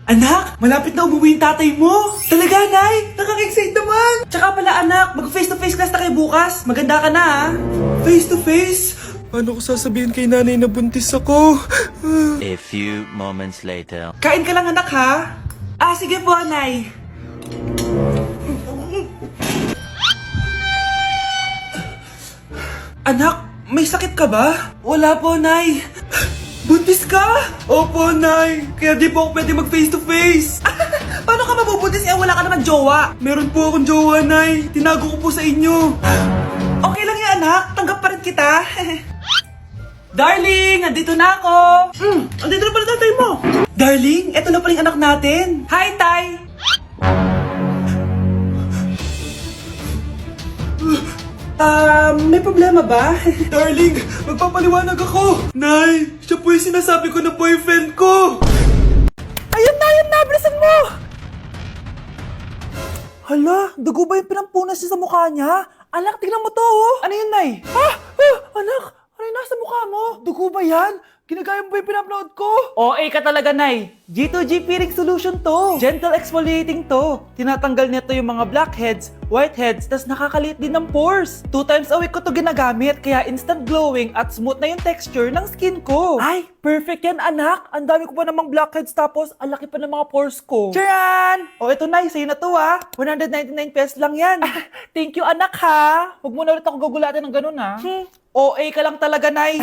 Anak, malapit na umuwi yung tatay mo. Talaga, Nay? Nakaka-excite naman. Tsaka pala, anak, mag-face-to-face class na kayo bukas. Maganda ka na, ha? Face-to-face? Paano ko sasabihin kay nanay na buntis ako? A few moments later. Kain ka lang, anak, ha? Ah, sige po, Nay. Anak, may sakit ka ba? Wala po, Nay. Buntis ka? Opo, Nay. Kaya di po ako pwede mag face-to-face. Paano ka mabubuntis? Wala ka naman jowa. Meron po akong jowa, Nay. Tinago ko po sa inyo. Okay lang yan, anak. Tanggap pa rin kita. Darling, nandito na ako. Andito na pala tatay mo. Darling, eto na pala yung anak natin. Hi, Tay. May problema ba? Darling, magpapaliwanag ako. Nay, siya po yung sinasabi ko na boyfriend ko. Ayun na, bilisan mo. Hala, dugo ba yung pinampunas niya sa mukha niya? Anak, tingnan mo to, oh. Ano yun, Nay? Anak, ano yung nasa mukha mo? Dugo ba yan? Ginagaya mo ba yung pinupload ko? OA ka talaga, Nay. G2G Peeling Solution to. Gentle exfoliating to. Tinatanggal nito yung mga blackheads, whiteheads, tas nakakaliit din ng pores. 2 times a week ko to ginagamit, kaya instant glowing at smooth na yung texture ng skin ko. Ay, perfect yan, anak. Ang dami ko pa namang blackheads tapos ang laki pa ng mga pores ko. Charan! O, ito, Nay, sa'yo na to, ha. 199 pesos lang yan. Thank you, anak, ha. Huwag mo na ulit ako gugulatin ng ganun, ha. OA ka lang talaga, Nay.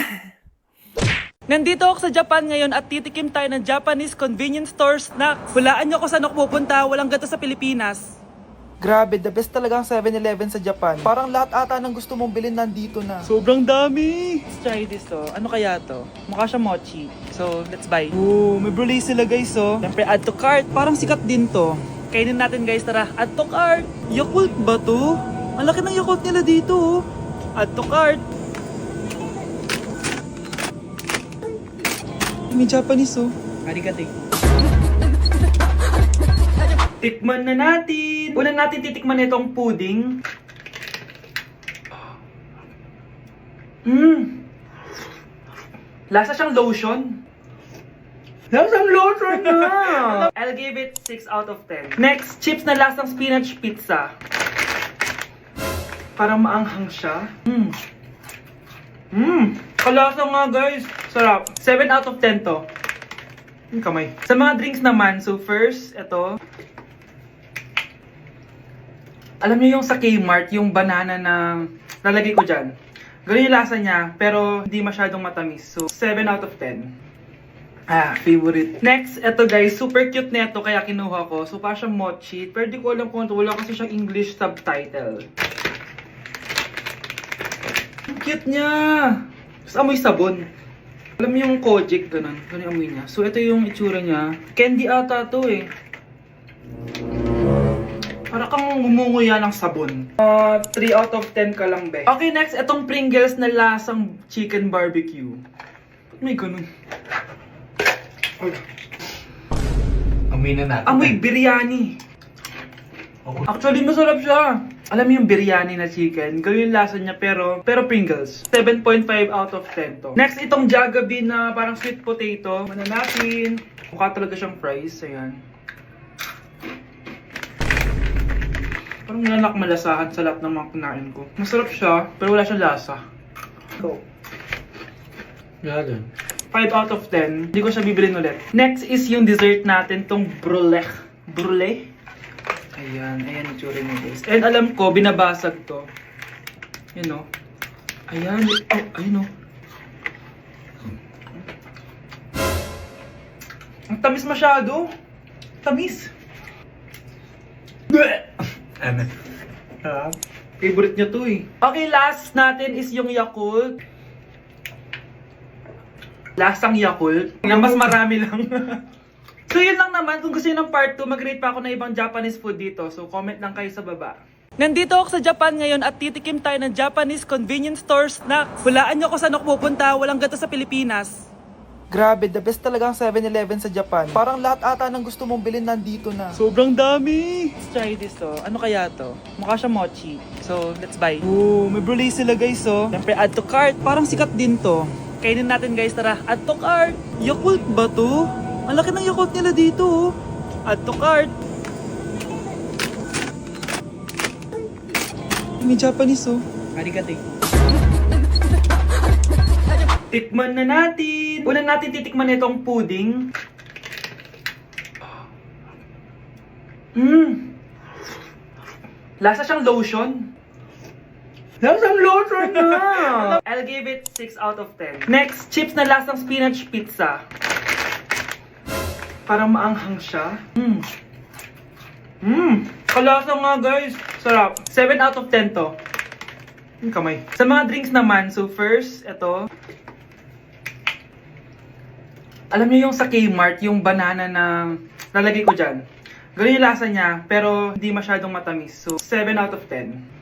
Nandito ako sa Japan ngayon at titikim tayo ng Japanese convenience store snacks. Hulaan nyo kung saan ako pupunta, walang ganito sa Pilipinas. Grabe, the best talaga ang 7-Eleven sa Japan. Parang lahat ata ng gusto mong bilhin nandito na. Sobrang dami! Let's try this, oh. Ano kaya to? Mukha siya mochi. So, let's buy. Oh, may brulee sila, guys, oh. Siyempre, add to cart. Parang sikat din to. Kainin natin, guys, tara. Add to cart. Yakult ba to? Ang laki ng Yakult nila dito, oh. Add to cart. May Japanese, oh. Arigato. Tikman na natin. Una natin titikman itong pudding. Lasa siyang lotion. Lasang lotion na! I'll give it 6 out of 10. Next, chips na lasang spinach pizza. Parang maanghang siya. Kalasa nga, guys. Sarap. 7 out of 10 to. Yung kamay. Sa mga drinks naman, so first, ito. Alam niyo yung sa Kmart, yung banana na lalagay ko dyan. Ganun yung lasa niya, pero hindi masyadong matamis. So, 7 out of 10. Favorite. Next, ito guys, super cute nito kaya kinuha ko. So, parang siyang mochi. Pero di ko alam kung ito. Wala kasi siyang English subtitle. Ang cute niya! Tapos amoy sabon. Alam mo yung Kojic, ganun. Ganun yung amoy niya. So, ito yung itsura niya. Candy ata to eh. Para kang ngumunguya ng sabon. 3 out of 10 ka lang, be. Okay, next, itong Pringles na lasang chicken barbecue. Ba't may ganun? Amoy na natin. Amoy biryani. Actually, masarap siya. Alam mo yung biryani na chicken, ganun yung lasa niya pero Pringles. 7.5 out of 10 to. Next, itong Jollibee na parang sweet potato. Mana natin. Mukha talaga siyang fries. Ayan. Parang nanak malasahan sa lahat ng mga kinain ko. Masarap siya, pero wala siyang lasa. Go. Gagan. 5 out of 10. Hindi ko siya bibilin ulit. Next is yung dessert natin, tong brulee. Brulee? Ayan yung tsura niya, guys. And alam ko, binabasag to. Yun, no? Ayan. Oh, ayun, no? Ang tamis masyado. Tamis. Ano? Favorite niya to, eh. Okay, last natin is yung Yakult. Lasang Yakult. Na mas marami lang. So yun lang naman, kung gusto nyo ng part 2, mag-rate pa ako ng ibang Japanese food dito. So comment lang kayo sa baba. Nandito ako sa Japan ngayon at titikim tayo ng Japanese convenience store snacks. Hulaan nyo kung saan ako pupunta, walang ganito sa Pilipinas. Grabe, the best talaga ang 7-Eleven sa Japan. Parang lahat ata ng gusto mong bilhin nandito na. Sobrang dami! Let's try this, oh. Ano kaya to? Mukha siya mochi. So, let's buy. Oh, may brulee sila, guys, oh. Siyempre, add to cart. Parang sikat din to. Kainin natin, guys, tara. Add to cart. Yakult ba to? Ang laki ng Yakult nila dito, oh. Add to cart. May Japanese oh. Arigato. Tikman na natin. Una natin titikman itong pudding. Lasa siyang lotion. Lasang lotion na! I'll give it 6 out of 10. Next, chips na lasang spinach pizza. Parang maanghang siya. Kalasa nga guys. Sarap. 7 out of 10 to. Yung kamay. Sa mga drinks naman, so first, ito. Alam niyo yung sa Kmart, yung banana na lalagay ko dyan. Ganun yung lasa niya, pero hindi masyadong matamis. So, 7 out of 10.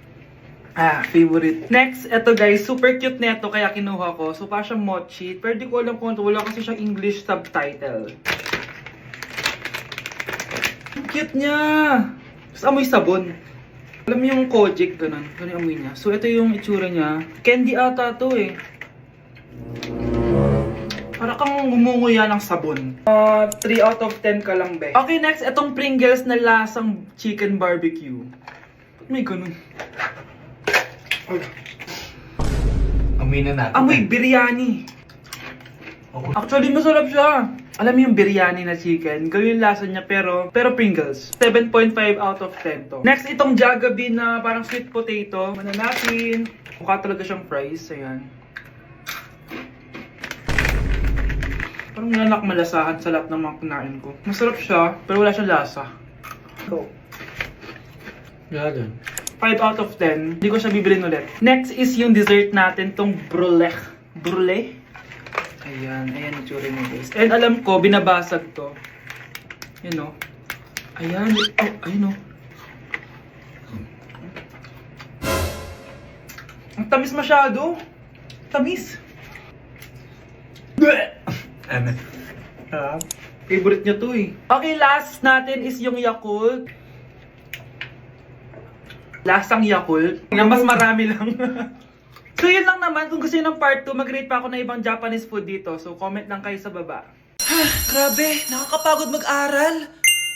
Favorite. Next, eto guys, super cute nito kaya kinuha ko. So, parang siyang mochi. Pero di ko alam kung ito. Wala kasi siyang English subtitle. Ang cute niya! Tapos amoy sabon. Alam mo yung Kojic, ganun. Ganun yung amoy niya. So, ito yung itsura niya. Candy ata to eh. Para kang gumunguya ng sabon. 3 out of 10 ka lang, be. Okay, next, itong Pringles na lasang chicken barbecue. Ba't may ganun? Amoy na natin. Amoy biryani. Actually, masarap siya. Alam mo yung biryani na chicken, ganun yung lasa niya pero Pringles. 7.5 out of 10 to. Next, itong Jollibee na parang sweet potato. Mana natin. Mukha talaga siyang fries. Ayan. Parang nanak malasahan sa lahat ng mga kinain ko. Masarap siya, pero wala siyang lasa. Go. Yan. 5 out of 10. Hindi ko siya bibilin ulit. Next is yung dessert natin, tong brulee. Brulee? Ayan, ayan yung tsura niya guys. And alam ko, binabasag to. Yun o. Ayan, oh, ayun o. Ang tamis masyado. Tamis. Ano? Favorite niya to eh. Okay, last natin is yung Yakult. Lasang Yakult. Na mas marami lang. So yun lang naman. Kung gusto nyo ng part 2, mag-rate pa ako ng ibang Japanese food dito. So comment lang kayo sa baba. Grabe, nakakapagod mag-aral.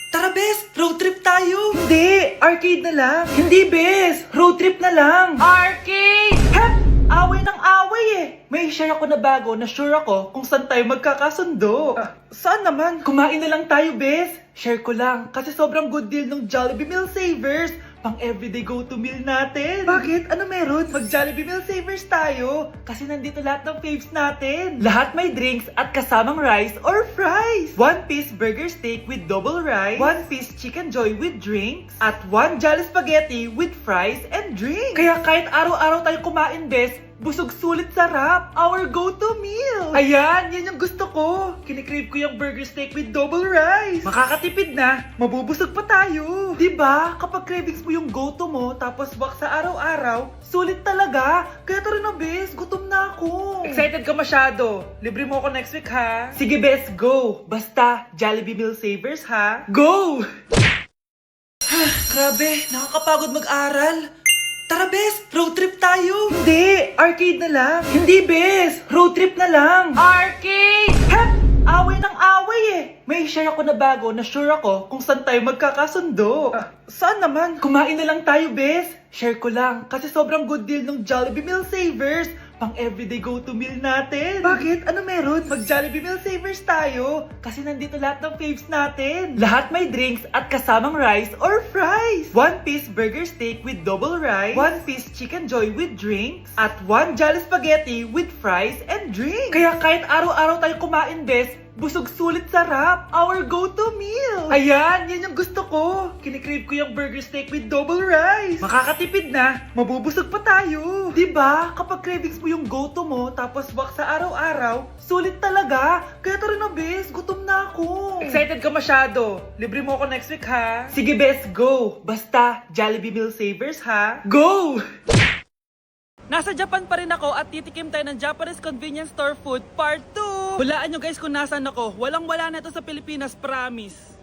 Tara, bes, road trip tayo. Hindi! Arcade na lang! Hindi, bes! Road trip na lang! Arcade! Hep! Away ng away eh! May share ako na bago na sure ako kung saan tayo magkakasundo. Saan naman? Kumain na lang tayo, bes! Share ko lang kasi sobrang good deal ng Jollibee Meal Savers! Pang everyday go-to meal natin! Bakit? Ano meron? Mag-Jollibee Meal Savers tayo! Kasi nandito lahat ng faves natin! Lahat may drinks at kasamang rice or fries! 1-piece burger steak with double rice, 1-piece chicken joy with drinks, at 1 Jolly Spaghetti with fries and drinks! Kaya kahit araw-araw tayo kumain, bes, busog sulit sarap! Our go-to meal! Ayan! Yan yung gusto ko! Kinikrave ko yung burger steak with double rice! Makakatipid na! Mabubusog pa tayo! Diba? Kapag cravings mo yung go-to mo, tapos wak sa araw-araw, sulit talaga! Kaya tara na, bes! Gutom na ako! Excited ka masyado! Libre mo ako next week, ha? Sige, bes! Go! Basta, Jollibee Meal Savers, ha? Go! Grabe, nakakapagod mag-aral. Tara, bes, road trip tayo. Hindi! Arcade na lang! Hindi, bes! Road trip na lang! Arcade! Hep! Away ng away eh! May share ako na bago na sure ako kung saan tayo magkakasundo. Saan naman? Kumain na lang tayo, bes! Share ko lang kasi sobrang good deal ng Jollibee Meal Savers! Pang everyday go-to meal natin! Bakit? Ano meron? Mag-Jollibee Meal Savers tayo! Kasi nandito lahat ng faves natin! Lahat may drinks at kasamang rice or fries! 1-piece burger steak with double rice, 1-piece chicken joy with drinks, at 1 Jolly Spaghetti with fries and drinks! Kaya kahit araw-araw tayo kumain, bes, busog sulit sarap! Our go-to meal! Ayan! Yan yung gusto ko! Kinikrave ko yung burger steak with double rice! Makakatipid na! Mabubusog pa tayo! Diba? Kapag cravings mo yung go-to mo, tapos wak sa araw-araw, sulit talaga! Kaya tara na, bes! Gutom na ako! Excited ka masyado! Libre mo ako next week, ha? Sige, bes! Go! Basta, Jollibee Meal Savers, ha? Go! Nasa Japan pa rin ako at titikim tayo ng Japanese convenience store food part 2. Hulaan nyo guys kung nasan ako. Walang-wala na ito sa Pilipinas, promise.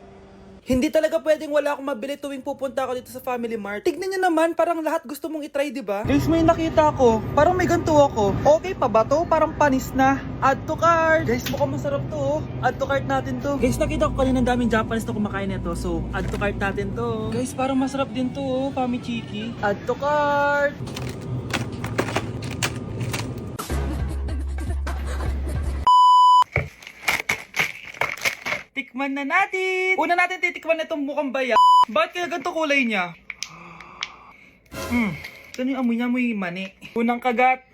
Hindi talaga pwedeng wala akong mabili tuwing pupunta ako dito sa Family Mart. Tignan nyo naman, parang lahat gusto mong itry, di ba? Guys, may nakita ko. Parang may ganito ako. Okay pa ba to? Parang panis na. Add to cart. Guys, mukhang masarap to. Oh. Add to cart natin to. Guys, nakita ko kanina daming Japanese na kumakain nito. So, add to cart natin to. Guys, parang masarap din to. Oh. Pamichiki. Add to cart. Tikman na natin! Una natin titikman na itong mukhang baya. Bakit kaya ganito kulay niya? Ito yung amoy niya, amoy mani. Unang kagat.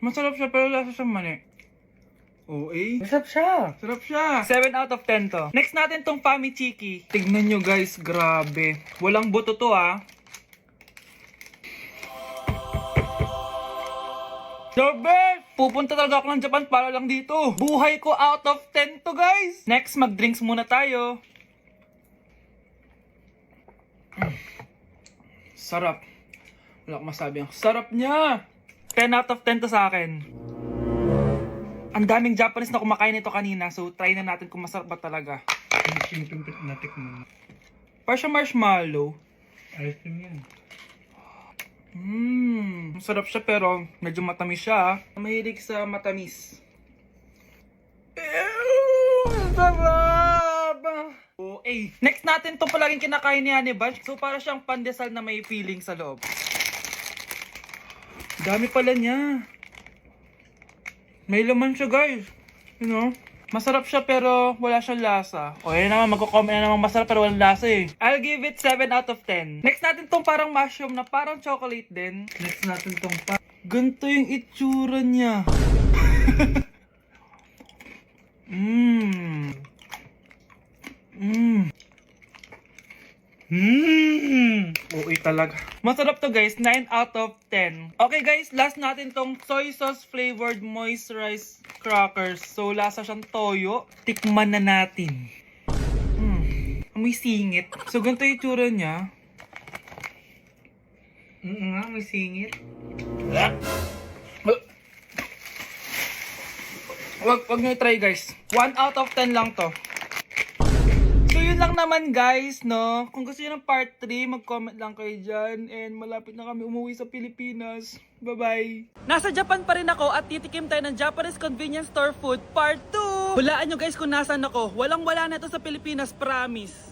Masarap siya pero lasa siyang mani. Oo eh. Masarap siya. Sarap siya. 7 out of 10 to. Next natin tong Pamichiki. Tignan nyo guys, grabe. Walang buto to ah. The best! Pupunta talaga ako ng Japan para lang dito. Buhay ko out of 10 to guys. Next, mag-drinks muna tayo. Sarap. Wala akong masabi. Ang sarap niya. 10 out of 10 to sa akin. Ang daming Japanese na kumakain nito kanina. So, try na natin kung masarap ba talaga. Yung simpleng natik mo. Para siya marshmallow. Ayos din yan. Masarap siya pero medyo matamis siya. Mahilig sa matamis. Sarap! Oh, next natin itong palaging kinakain ni Honey Bunch. So para siyang pandesal na may feeling sa loob. Dami pala niya. May laman siya guys. You know? Masarap siya pero wala siyang lasa. O yun naman, magko-comment na naman masarap pero walang lasa eh. I'll give it 7 out of 10. Next natin tong parang mushroom na parang chocolate din. Next natin tong Ganito yung itsura niya. Okay talaga. Masarap to guys, 9 out of 10. Okay guys, last natin tong soy sauce flavored moisturized crackers. So lasa siyang toyo. Tikman na natin. May singit. So ganito yung itsura niya. nga, may singit. Wag nyo try guys. 1 out of 10 lang to. So yun lang naman guys, no? Kung gusto nyo ng part 3, mag-comment lang kayo dyan. And malapit na kami umuwi sa Pilipinas. Bye-bye! Nasa Japan pa rin ako at titikim tayo ng Japanese convenience store food part 2! Hulaan nyo guys kung nasan ako. Walang-wala na ito sa Pilipinas, promise!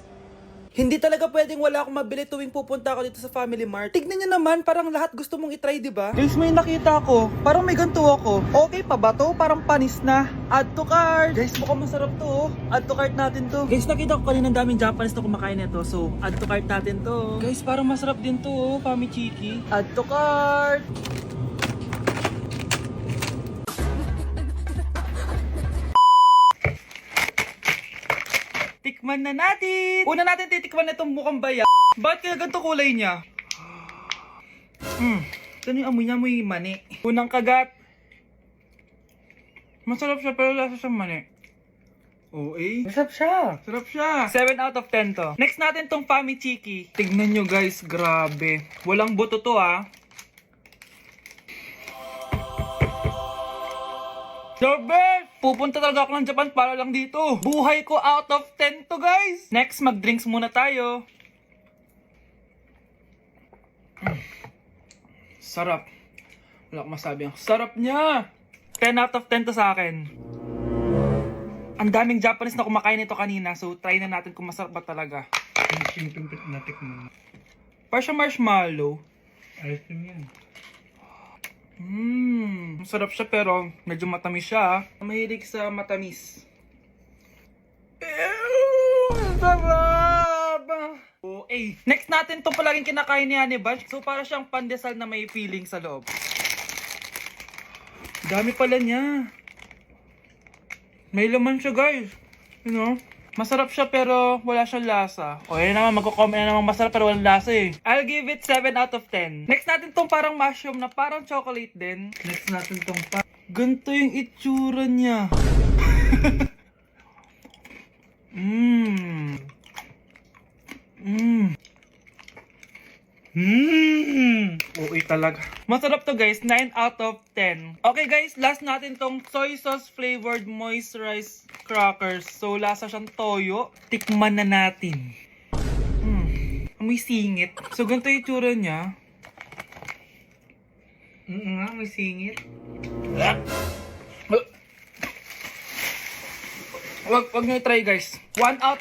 Hindi talaga pwedeng wala akong mabili tuwing pupunta ako dito sa Family Mart. Tignan nyo naman, parang lahat gusto mong itry, di ba? Guys, may nakita ko. Parang may ganito ako. Okay pa ba to? Parang panis na. Add to cart. Guys, mukhang masarap to. Oh. Add to cart natin to. Guys, nakita ko kanina daming Japanese na kumakain nito. So, add to cart natin to. Guys, parang masarap din to. Oh. Pamichiki. Add to cart. Tikman na natin! Una natin titikman na itong mukhang baya. Bakit kaya ganito kulay niya? Ito yung amoy niya, amoy mani. Unang kagat. Masarap siya pero lasa siyang mani. Oo eh. Masarap siya. Sarap siya. 7 out of 10 to. Next natin tong Pamichiki. Tignan nyo guys, grabe. Walang buto to ah. The best! Pupunta talaga ako ng Japan para lang dito. Buhay ko out of 10 to guys. Next, mag-drinks muna tayo. Sarap. Wala akong masabi. Ang sarap niya. 10 out of 10 to sa akin. Ang daming Japanese na kumakain nito kanina. So, try na natin kung masarap ba talaga. Yung simpleng natik mo. Para siya marshmallow. Ayos din yan. Masarap siya pero medyo matamis siya. Mahilig sa matamis. Sarap! Oh, next natin itong palaging kinakain ni Honey Bunch. So para siyang pandesal na may feeling sa loob. Dami pala niya. May laman siya guys. You know? Masarap siya pero wala siyang lasa. O yun naman, magko-comment na naman masarap pero walang lasa eh. I'll give it 7 out of 10. Next natin tong parang mushroom na parang chocolate din. Next natin tong Ganito yung itsura niya. Okay talaga. Masarap to guys, 9 out of 10. Okay guys, last natin tong soy sauce flavored moisturized crackers. So, lasa siyang toyo. Tikman na natin. Amoy singit. So, ganito yung itsura niya. Nga, may singit. Wag nyo try guys. 1 out